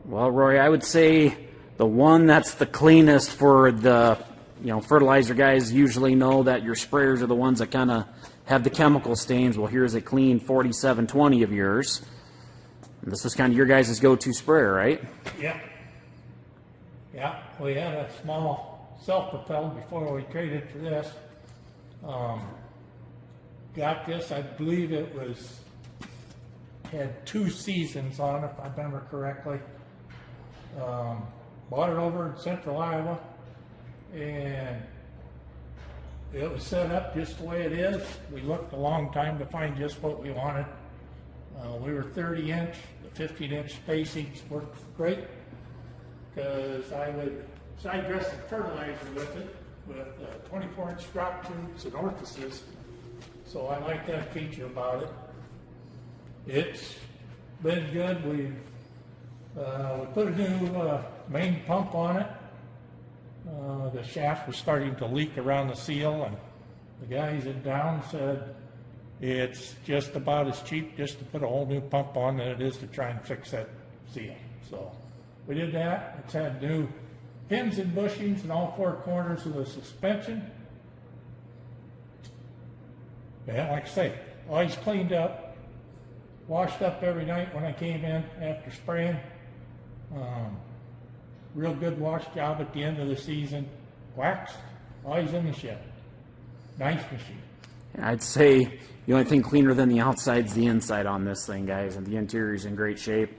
Well, Rory, I would say the one that's the cleanest for the, fertilizer guys usually know that your sprayers are the ones that kind of have the chemical stains. Well, here's a clean 4720 of yours. And this was kind of your guys' go-to sprayer, right? Yeah. Yeah, we had a small self-propelled before we traded for this. Got this, I believe it had 2 seasons on it, if I remember correctly. Bought it over in central Iowa, and it was set up just the way it is. We looked a long time to find just what we wanted. We were 30-inch, the 15-inch spacings worked great, because I would side dress the fertilizer with it, with 24-inch drop tubes and orifices. So I like that feature about it. It's been good. We put a new main pump on it. The shaft was starting to leak around the seal, and the guys in down said it's just about as cheap just to put a whole new pump on than it is to try and fix that seal. So we did that. It's had new pins and bushings in all 4 corners of the suspension. Yeah, like I say, always cleaned up, washed up every night when I came in after spraying. Real good wash job at the end of the season. Waxed, always in the shed. Nice machine. I'd say the only thing cleaner than the outside is the inside on this thing, guys, and the interior is in great shape.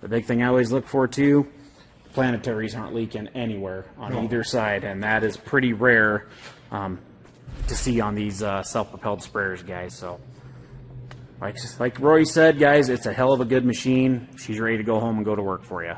The big thing I always look for, too, planetaries aren't leaking anywhere on either side, and that is pretty rare to see on these self-propelled sprayers, guys. So, like Rory said, guys, it's a hell of a good machine. She's ready to go home and go to work for you.